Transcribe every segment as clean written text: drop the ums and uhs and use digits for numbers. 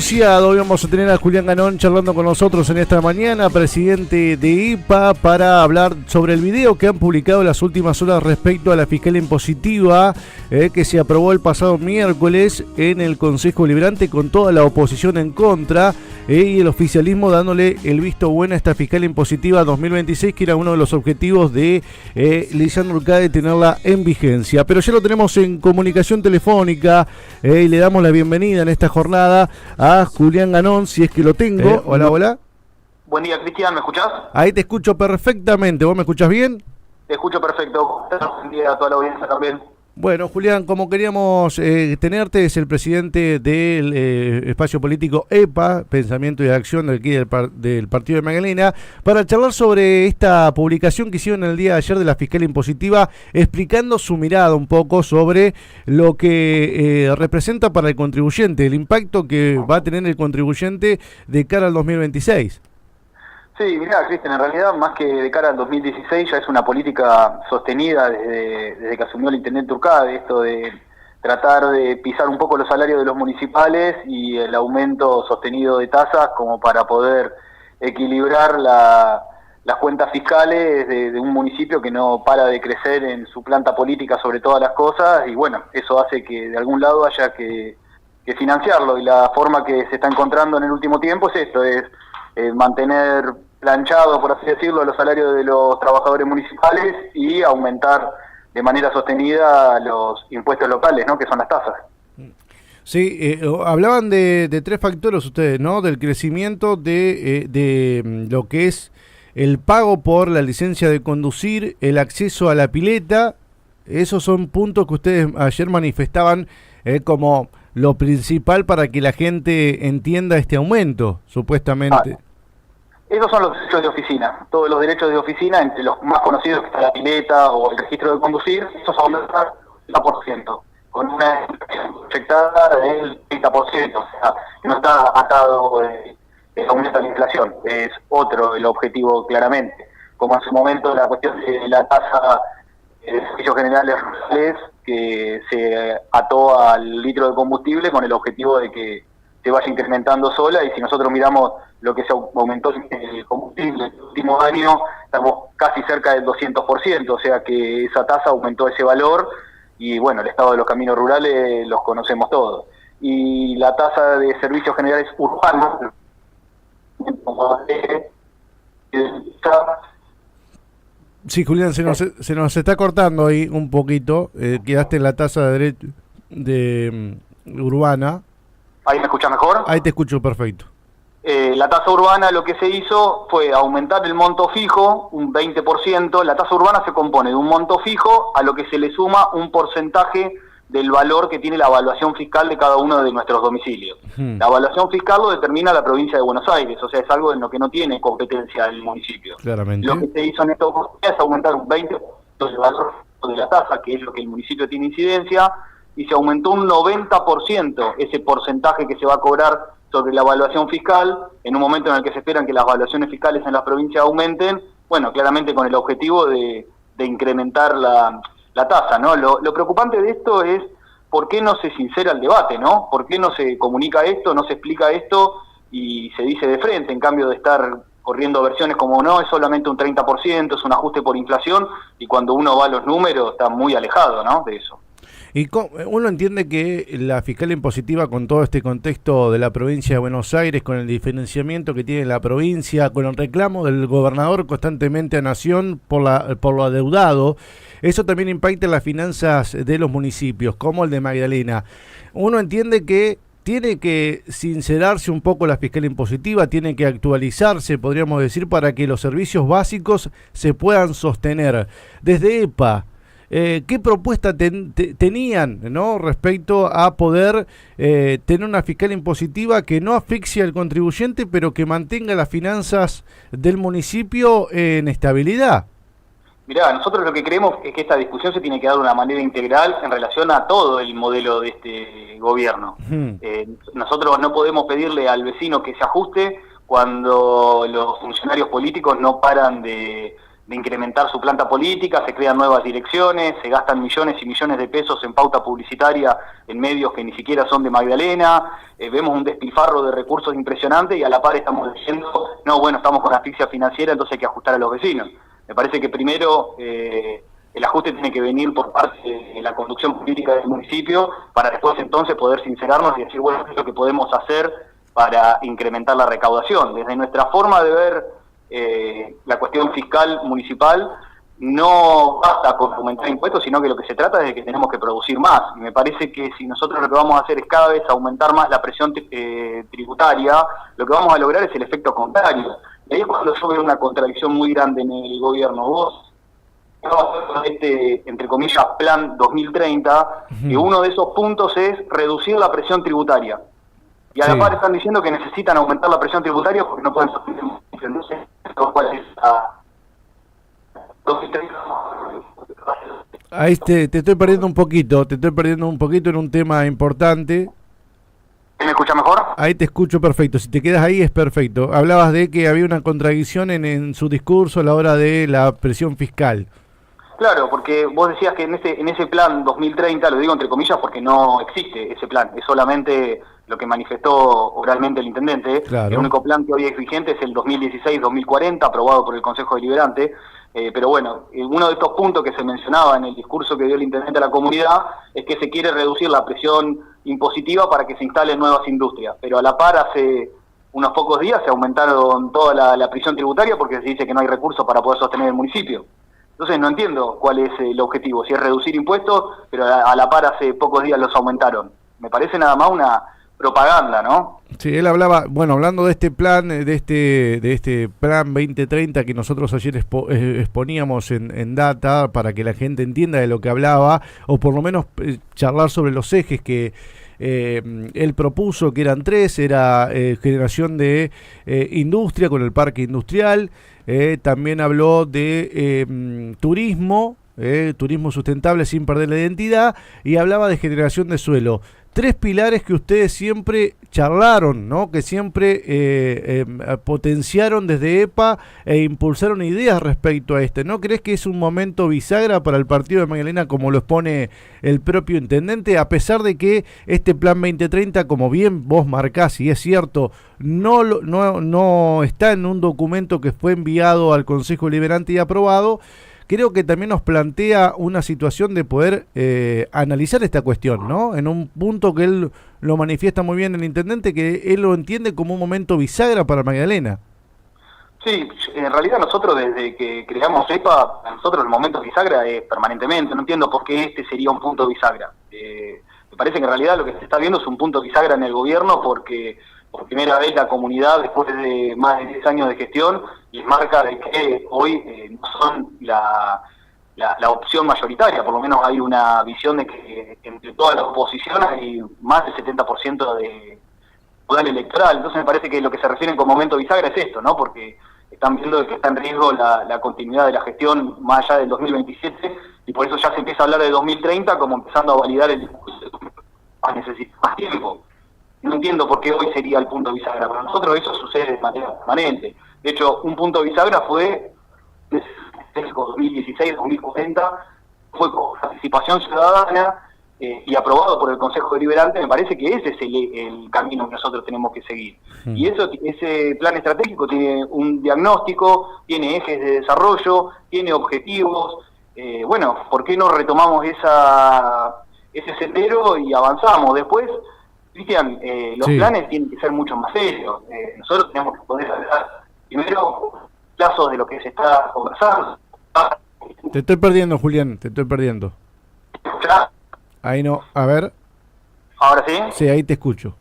Hoy vamos a tener a Julián Ganón charlando con nosotros en esta mañana, presidente de IPA, para hablar sobre el video que han publicado en las últimas horas respecto a la fiscal impositiva que se aprobó el pasado miércoles en el Consejo Deliberante con toda la oposición en contra y el oficialismo dándole el visto bueno a esta fiscal impositiva 2026, que era uno de los objetivos de Lisandro Urcade, tenerla en vigencia. Pero ya lo tenemos en comunicación telefónica y le damos la bienvenida en esta jornada a Julián Ganón, si es que lo tengo. Hola, hola. Buen día, Cristian, ¿me escuchás? Ahí te escucho perfectamente, ¿vos me escuchás bien? Te escucho perfecto. Buen día a toda la audiencia también. Bueno, Julián, como queríamos tenerte, es el presidente del espacio político EPA, Pensamiento y Acción de aquí del Partido de Magdalena, para charlar sobre esta publicación que hicieron el día de ayer de la fiscal impositiva, explicando su mirada un poco sobre lo que representa para el contribuyente, el impacto que va a tener el contribuyente de cara al 2026. Sí, mirá, Cristian, en realidad más que de cara al 2016 ya es una política sostenida desde que asumió el intendente Urcade, esto de tratar de pisar un poco los salarios de los municipales y el aumento sostenido de tasas como para poder equilibrar las cuentas fiscales de un municipio que no para de crecer en su planta política sobre todas las cosas, y bueno, eso hace que de algún lado haya que financiarlo, y la forma que se está encontrando en el último tiempo es esto, es mantener planchado, por así decirlo, los salarios de los trabajadores municipales y aumentar de manera sostenida los impuestos locales, ¿no?, que son las tasas. Sí, hablaban de tres factores ustedes, ¿no? Del crecimiento de lo que es el pago por la licencia de conducir, el acceso a la pileta. Esos son puntos que ustedes ayer manifestaban como lo principal para que la gente entienda este aumento, supuestamente. Esos son los derechos de oficina. Todos los derechos de oficina, entre los más conocidos que está la pileta o el registro de conducir, esos aumentan el 30%, con una proyectada del 30%, o sea, no está atado el aumento a la inflación, es otro el objetivo claramente. Como en su momento la cuestión de la tasa de servicios generales rurales, que se ató al litro de combustible con el objetivo de que se vaya incrementando sola, y si nosotros miramos lo que se aumentó el combustible en el último año, estamos casi cerca del 200%, o sea que esa tasa aumentó ese valor, y bueno, el estado de los caminos rurales los conocemos todos. Y la tasa de servicios generales urbanos, sí, Julián, se nos está cortando ahí un poquito, quedaste en la tasa de urbana. ¿Ahí me escuchas mejor? Ahí te escucho perfecto. La tasa urbana, lo que se hizo fue aumentar el monto fijo un 20%. La tasa urbana se compone de un monto fijo a lo que se le suma un porcentaje del valor que tiene la evaluación fiscal de cada uno de nuestros domicilios. La evaluación fiscal lo determina la provincia de Buenos Aires, o sea, es algo en lo que no tiene competencia el municipio. Claramente. Lo que se hizo en estos días es aumentar un 20% del valor de la tasa, que es lo que el municipio tiene incidencia, y se aumentó un 90% ese porcentaje que se va a cobrar sobre la evaluación fiscal, en un momento en el que se esperan que las evaluaciones fiscales en las provincias aumenten, bueno, claramente con el objetivo de incrementar la tasa, ¿no? Lo preocupante de esto es por qué no se sincera el debate, ¿no? ¿Por qué no se comunica esto, no se explica esto y se dice de frente, en cambio de estar corriendo versiones como no, es solamente un 30%, es un ajuste por inflación, y cuando uno va a los números está muy alejado, ¿no?, de eso. Y uno entiende que la fiscal impositiva, con todo este contexto de la provincia de Buenos Aires, con el diferenciamiento que tiene la provincia, con el reclamo del gobernador constantemente a Nación por lo adeudado, eso también impacta en las finanzas de los municipios, como el de Magdalena. Uno entiende que tiene que sincerarse un poco la fiscal impositiva, tiene que actualizarse, podríamos decir, para que los servicios básicos se puedan sostener. Desde EPA, ¿qué propuesta tenían, ¿no?, respecto a poder tener una fiscal impositiva que no asfixie al contribuyente, pero que mantenga las finanzas del municipio en estabilidad? Mirá, nosotros lo que creemos es que esta discusión se tiene que dar de una manera integral en relación a todo el modelo de este gobierno. Nosotros no podemos pedirle al vecino que se ajuste cuando los funcionarios políticos no paran de incrementar su planta política, se crean nuevas direcciones, se gastan millones y millones de pesos en pauta publicitaria en medios que ni siquiera son de Magdalena, vemos un despilfarro de recursos impresionante y a la par estamos diciendo, no, bueno, estamos con asfixia financiera, entonces hay que ajustar a los vecinos. Me parece que primero el ajuste tiene que venir por parte de la conducción política del municipio para después entonces poder sincerarnos y decir, bueno, ¿qué es lo que podemos hacer para incrementar la recaudación? Desde nuestra forma de ver la cuestión fiscal municipal, no basta con aumentar impuestos, sino que lo que se trata es de que tenemos que producir más. Y me parece que si nosotros lo que vamos a hacer es cada vez aumentar más la presión tributaria, lo que vamos a lograr es el efecto contrario. Y ahí es cuando yo veo una contradicción muy grande en el gobierno. Vos con este, entre comillas, plan 2030, y uno de esos puntos es reducir la presión tributaria. Y a la par están diciendo que necesitan aumentar la presión tributaria porque no pueden sostener. Entonces, ¿cuál es la 2030? Ahí te estoy perdiendo un poquito, en un tema importante. ¿Me escucha mejor? Ahí te escucho perfecto, si te quedas ahí es perfecto. Hablabas de que había una contradicción en su discurso a la hora de la presión fiscal. Claro, porque vos decías que en ese plan 2030, lo digo entre comillas porque no existe ese plan, es solamente lo que manifestó oralmente el intendente. Claro. El único plan que hoy es vigente es el 2016-2040, aprobado por el Consejo Deliberante, pero bueno, uno de estos puntos que se mencionaba en el discurso que dio el intendente a la comunidad es que se quiere reducir la presión impositiva para que se instalen nuevas industrias, pero a la par hace unos pocos días se aumentaron toda la prisión tributaria porque se dice que no hay recursos para poder sostener el municipio. Entonces no entiendo cuál es el objetivo, si es reducir impuestos, pero a la par hace pocos días los aumentaron. Me parece nada más una propaganda, ¿no? Sí, él hablaba, bueno, hablando de este plan, de este plan 2030 que nosotros ayer exponíamos en Data para que la gente entienda de lo que hablaba, o por lo menos charlar sobre los ejes que él propuso, que eran tres, era generación de industria con el parque industrial, también habló de turismo sustentable sin perder la identidad, y hablaba de generación de suelo. Tres pilares que ustedes siempre charlaron, ¿no? Que siempre potenciaron desde EPA e impulsaron ideas respecto a este. ¿No crees que es un momento bisagra para el partido de Magdalena, como lo expone el propio intendente? A pesar de que este plan 2030, como bien vos marcás, y es cierto, no está en un documento que fue enviado al Consejo Deliberante y aprobado, creo que también nos plantea una situación de poder analizar esta cuestión, ¿no? En un punto que él lo manifiesta muy bien el intendente, que él lo entiende como un momento bisagra para Magdalena. Sí, en realidad nosotros desde que creamos EPA, a nosotros el momento bisagra es permanentemente, no entiendo por qué este sería un punto bisagra. Me parece que en realidad lo que se está viendo es un punto bisagra en el gobierno porque por primera vez la comunidad, después de más de 10 años de gestión, les marca de que hoy no son la opción mayoritaria, por lo menos hay una visión de que entre toda la oposición hay más del 70% de poder electoral. Entonces me parece que lo que se refieren con momento bisagra es esto, ¿no? Porque están viendo que está en riesgo la continuidad de la gestión más allá del 2027 y por eso ya se empieza a hablar de 2030 como empezando a validar el discurso de necesita más tiempo. No entiendo por qué hoy sería el punto bisagra. Para nosotros eso sucede de manera permanente. De hecho, un punto bisagra fue en 2016-2040, fue con participación ciudadana y aprobado por el Consejo Deliberante. Me parece que ese es el camino que nosotros tenemos que seguir. Y ese plan estratégico tiene un diagnóstico, tiene ejes de desarrollo, tiene objetivos. Bueno, ¿por qué no retomamos ese sendero y avanzamos? Después, Cristian, los planes tienen que ser mucho más serios. Nosotros tenemos que poder hablar primero plazos de lo que se está conversando. Te estoy perdiendo, Julián, te estoy perdiendo. ¿Escuchás? Ahí no, a ver. ¿Ahora sí? Sí, ahí te escucho.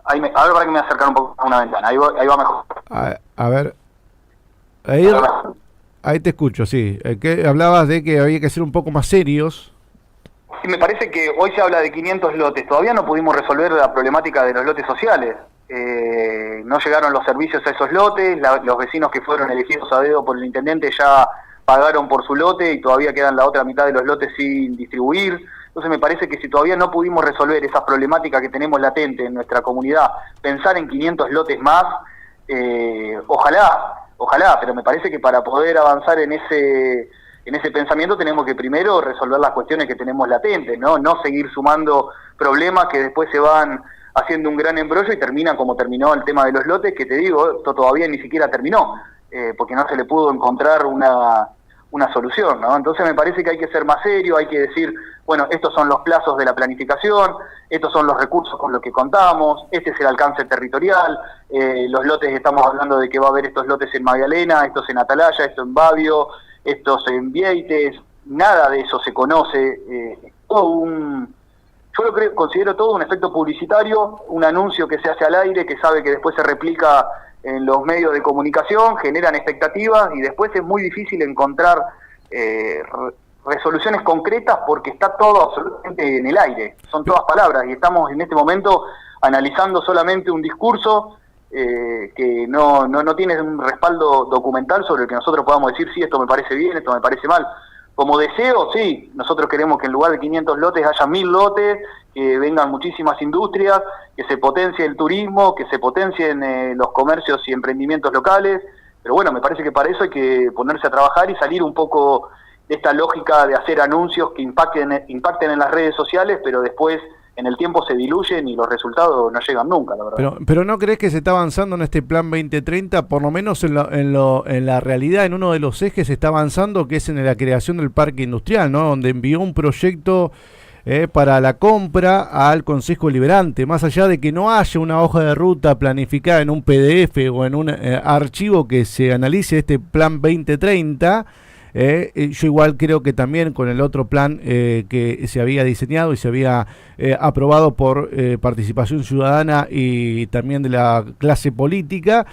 A ver, para que me voy a acercar un poco a una ventana. Ahí va mejor. A ver. Ahí te escucho, sí. Que hablabas de que había que ser un poco más serios. Sí, me parece que hoy se habla de 500 lotes. Todavía no pudimos resolver la problemática de los lotes sociales. No llegaron los servicios a esos lotes. Los vecinos que fueron elegidos a dedo por el intendente ya pagaron por su lote y todavía quedan la otra mitad de los lotes sin distribuir. Entonces me parece que si todavía no pudimos resolver esa problemática que tenemos latente en nuestra comunidad, pensar en 500 lotes más, ojalá ojalá, pero me parece que para poder avanzar en ese pensamiento tenemos que primero resolver las cuestiones que tenemos latentes, ¿no? No seguir sumando problemas que después se van haciendo un gran embrollo y terminan como terminó el tema de los lotes, que te digo, esto todavía ni siquiera terminó, porque no se le pudo encontrar una solución, ¿no? Entonces me parece que hay que ser más serio, hay que decir, bueno, estos son los plazos de la planificación, estos son los recursos con los que contamos, este es el alcance territorial, los lotes, estamos hablando de que va a haber estos lotes en Magdalena, estos en Atalaya, estos en Babio, estos en Vieites, nada de eso se conoce, yo considero todo un efecto publicitario, un anuncio que se hace al aire, que sabe que después se replica en los medios de comunicación, generan expectativas y después es muy difícil encontrar resoluciones concretas porque está todo absolutamente en el aire, son todas palabras y estamos en este momento analizando solamente un discurso que no tiene un respaldo documental sobre el que nosotros podamos decir, sí, esto me parece bien, esto me parece mal. Como deseo, sí, nosotros queremos que en lugar de 500 lotes haya 1000 lotes, que vengan muchísimas industrias, que se potencie el turismo, que se potencien los comercios y emprendimientos locales, pero bueno, me parece que para eso hay que ponerse a trabajar y salir un poco de esta lógica de hacer anuncios que impacten en las redes sociales, pero después en el tiempo se diluyen y los resultados no llegan nunca, la verdad. Pero ¿no crees que se está avanzando en este plan 2030? Por lo menos en la realidad, en uno de los ejes se está avanzando, que es en la creación del parque industrial, ¿no? Donde envió un proyecto para la compra al Consejo Deliberante, más allá de que no haya una hoja de ruta planificada en un PDF o en un archivo que se analice este plan 2030. Yo igual creo que también con el otro plan que se había diseñado y se había aprobado por participación ciudadana y también de la clase política,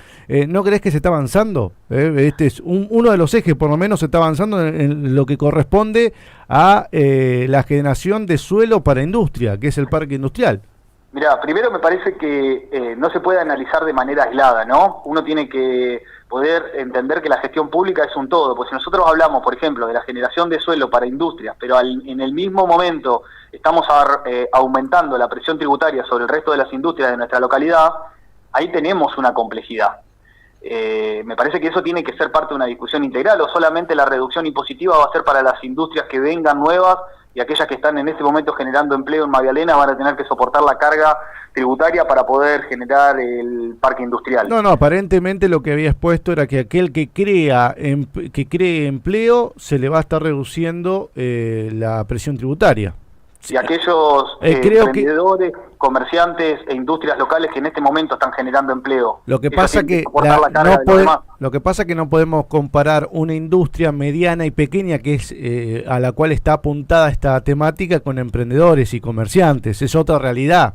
¿no crees que se está avanzando? Este es uno de los ejes, por lo menos se está avanzando en lo que corresponde a la generación de suelo para industria, que es el parque industrial. Mirá, primero me parece que no se puede analizar de manera aislada, ¿no? Uno tiene que poder entender que la gestión pública es un todo, pues si nosotros hablamos, por ejemplo, de la generación de suelo para industrias, pero en el mismo momento estamos aumentando la presión tributaria sobre el resto de las industrias de nuestra localidad, ahí tenemos una complejidad. Me parece que eso tiene que ser parte de una discusión integral, o solamente la reducción impositiva va a ser para las industrias que vengan nuevas y aquellas que están en este momento generando empleo en Magdalena van a tener que soportar la carga tributaria para poder generar el parque industrial. No, aparentemente lo que había expuesto era que aquel que cree empleo se le va a estar reduciendo la presión tributaria. Y aquellos emprendedores, comerciantes e industrias locales que en este momento están generando empleo. Lo que pasa que no podemos comparar una industria mediana y pequeña que es a la cual está apuntada esta temática con emprendedores y comerciantes. Es otra realidad.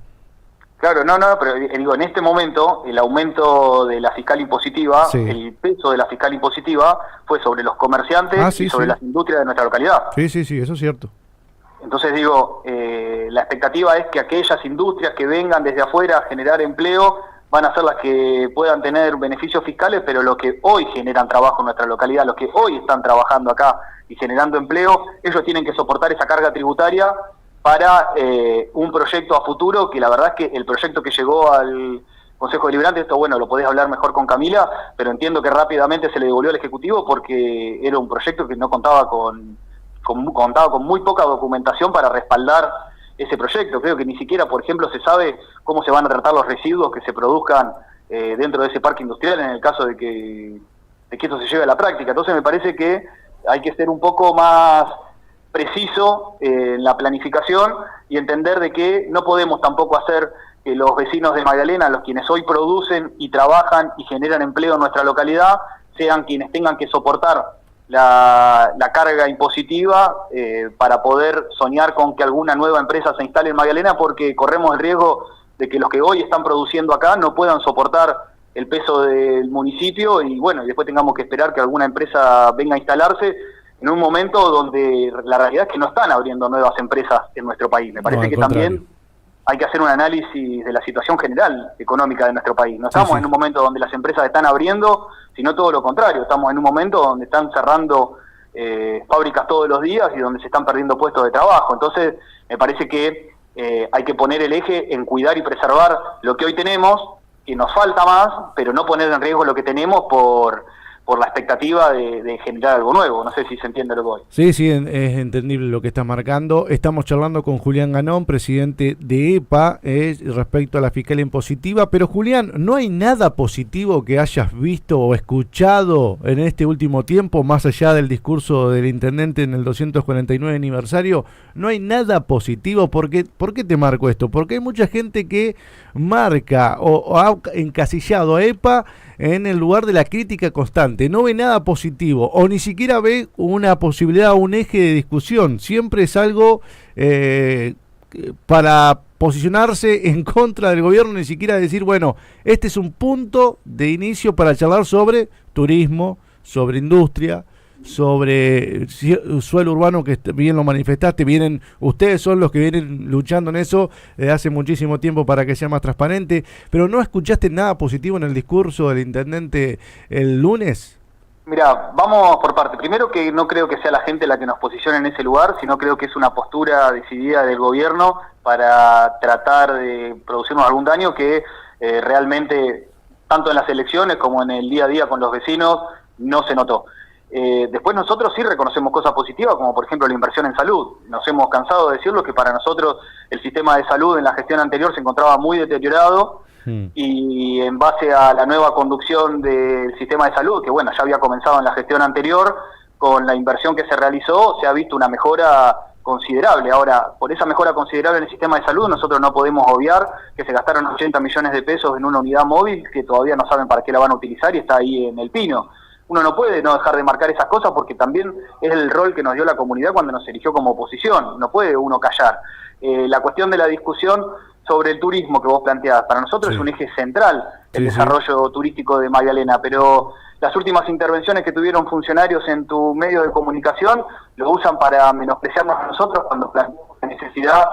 Claro, pero digo, en este momento el aumento de la fiscal impositiva, sí, el peso de la fiscal impositiva fue sobre los comerciantes y sobre las industrias de nuestra localidad. Sí, eso es cierto. Entonces digo, la expectativa es que aquellas industrias que vengan desde afuera a generar empleo van a ser las que puedan tener beneficios fiscales, pero los que hoy generan trabajo en nuestra localidad, los que hoy están trabajando acá y generando empleo, ellos tienen que soportar esa carga tributaria para un proyecto a futuro, que la verdad es que el proyecto que llegó al Consejo Deliberante, esto bueno, lo podés hablar mejor con Camila, pero entiendo que rápidamente se le devolvió al Ejecutivo porque era un proyecto que no contaba con muy poca documentación para respaldar ese proyecto. Creo que ni siquiera, por ejemplo, se sabe cómo se van a tratar los residuos que se produzcan dentro de ese parque industrial en el caso de que esto se lleve a la práctica. Entonces me parece que hay que ser un poco más preciso en la planificación y entender de que no podemos tampoco hacer que los vecinos de Magdalena, los quienes hoy producen y trabajan y generan empleo en nuestra localidad, sean quienes tengan que soportar la carga impositiva para poder soñar con que alguna nueva empresa se instale en Magdalena, porque corremos el riesgo de que los que hoy están produciendo acá no puedan soportar el peso del municipio y bueno, y después tengamos que esperar que alguna empresa venga a instalarse en un momento donde la realidad es que no están abriendo nuevas empresas en nuestro país. Me parece que también hay que hacer un análisis de la situación general económica de nuestro país. No estamos en un momento donde las empresas están abriendo, sino todo lo contrario. Estamos en un momento donde están cerrando fábricas todos los días y donde se están perdiendo puestos de trabajo. Entonces, me parece que hay que poner el eje en cuidar y preservar lo que hoy tenemos, que nos falta más, pero no poner en riesgo lo que tenemos por por la expectativa de generar algo nuevo. No sé si se entiende lo que voy. Sí, sí, es entendible lo que está marcando. Estamos charlando con Julián Ganón, presidente de EPA, respecto a la fiscalía impositiva. Pero Julián, ¿no hay nada positivo que hayas visto o escuchado en este último tiempo, más allá del discurso del intendente en el 249 aniversario? ¿No hay nada positivo? ¿Por qué te marco esto? Porque hay mucha gente que marca o ha encasillado a EPA en el lugar de la crítica constante, no ve nada positivo o ni siquiera ve una posibilidad, un eje de discusión, siempre es algo para posicionarse en contra del gobierno, ni siquiera decir, bueno, este es un punto de inicio para charlar sobre turismo, sobre industria, sobre suelo urbano, que bien lo manifestaste, ustedes son los que vienen luchando en eso desde hace muchísimo tiempo para que sea más transparente, pero ¿no escuchaste nada positivo en el discurso del intendente el lunes? Mira, vamos por parte. Primero, que no creo que sea la gente la que nos posicione en ese lugar, sino creo que es una postura decidida del gobierno para tratar de producirnos algún daño que realmente, tanto en las elecciones como en el día a día con los vecinos, no se notó. Después nosotros sí reconocemos cosas positivas, como por ejemplo la inversión en salud. Nos hemos cansado de decirlo, que para nosotros el sistema de salud en la gestión anterior se encontraba muy deteriorado, y en base a la nueva conducción del sistema de salud, que bueno, ya había comenzado en la gestión anterior, con la inversión que se realizó, se ha visto una mejora considerable. Ahora, por esa mejora considerable en el sistema de salud, nosotros no podemos obviar que se gastaron 80 millones de pesos en una unidad móvil que todavía no saben para qué la van a utilizar y está ahí en el Pino. Uno no puede no dejar de marcar esas cosas porque también es el rol que nos dio la comunidad cuando nos eligió como oposición. No puede uno callar. La cuestión de la discusión sobre el turismo que vos planteás, para nosotros es un eje central el desarrollo turístico de Magdalena, pero las últimas intervenciones que tuvieron funcionarios en tu medio de comunicación lo usan para menospreciarnos a nosotros cuando planteamos la necesidad.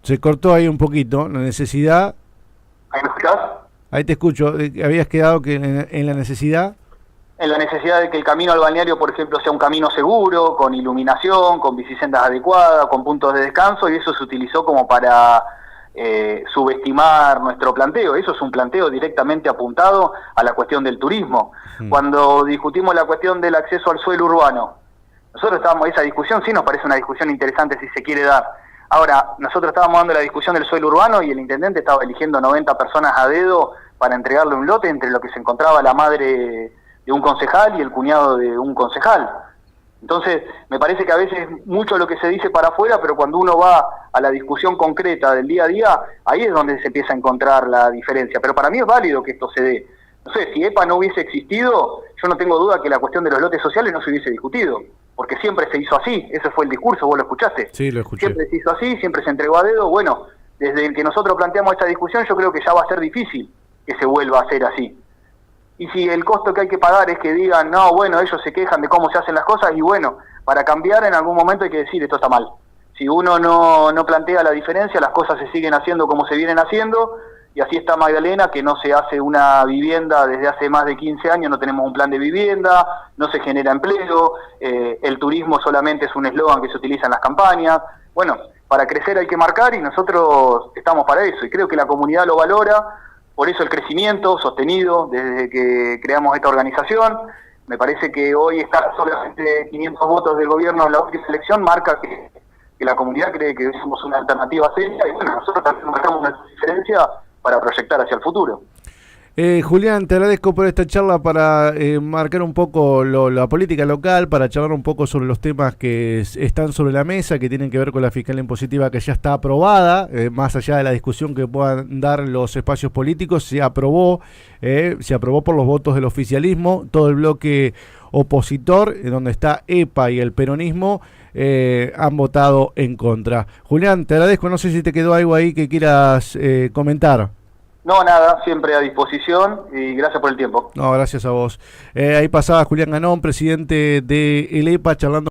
Se cortó ahí un poquito, la necesidad. ¿Ahí me escuchás? Ahí te escucho. ¿Habías quedado que en la necesidad? En la necesidad de que el camino al balneario, por ejemplo, sea un camino seguro, con iluminación, con bicisendas adecuadas, con puntos de descanso, y eso se utilizó como para subestimar nuestro planteo. Eso es un planteo directamente apuntado a la cuestión del turismo. Cuando discutimos la cuestión del acceso al suelo urbano, nosotros estábamos, esa discusión sí nos parece una discusión interesante si se quiere dar. Ahora, nosotros estábamos dando la discusión del suelo urbano y el intendente estaba eligiendo 90 personas a dedo para entregarle un lote, entre lo que se encontraba la madre de un concejal y el cuñado de un concejal. Entonces, me parece que a veces mucho lo que se dice para afuera, pero cuando uno va a la discusión concreta del día a día, ahí es donde se empieza a encontrar la diferencia. Pero para mí es válido que esto se dé. No sé, si EPA no hubiese existido, yo no tengo duda que la cuestión de los lotes sociales no se hubiese discutido, porque siempre se hizo así. Ese fue el discurso, ¿vos lo escuchaste? Sí, lo escuché. Siempre se hizo así, siempre se entregó a dedo. Bueno, desde que nosotros planteamos esta discusión, yo creo que ya va a ser difícil que se vuelva a hacer así. Y si el costo que hay que pagar es que digan, no, bueno, ellos se quejan de cómo se hacen las cosas, y bueno, para cambiar en algún momento hay que decir, esto está mal. Si uno no plantea la diferencia, las cosas se siguen haciendo como se vienen haciendo, y así está Magdalena, que no se hace una vivienda desde hace más de 15 años, no tenemos un plan de vivienda, no se genera empleo, el turismo solamente es un eslogan que se utiliza en las campañas. Bueno, para crecer hay que marcar y nosotros estamos para eso, y creo que la comunidad lo valora. Por eso el crecimiento sostenido desde que creamos esta organización. Me parece que hoy estar solamente 500 votos del gobierno en la última elección marca que la comunidad cree que somos una alternativa seria, y bueno, nosotros también marcamos una diferencia para proyectar hacia el futuro. Julián, te agradezco por esta charla para marcar un poco la política local, para charlar un poco sobre los temas que están sobre la mesa, que tienen que ver con la fiscalía impositiva que ya está aprobada, más allá de la discusión que puedan dar los espacios políticos. Se aprobó por los votos del oficialismo, todo el bloque opositor, donde está EPA y el peronismo, han votado en contra. Julián, te agradezco, no sé si te quedó algo ahí que quieras comentar. No, nada, siempre a disposición y gracias por el tiempo. No, gracias a vos. Ahí pasaba Julián Ganón, presidente de el EPA, charlando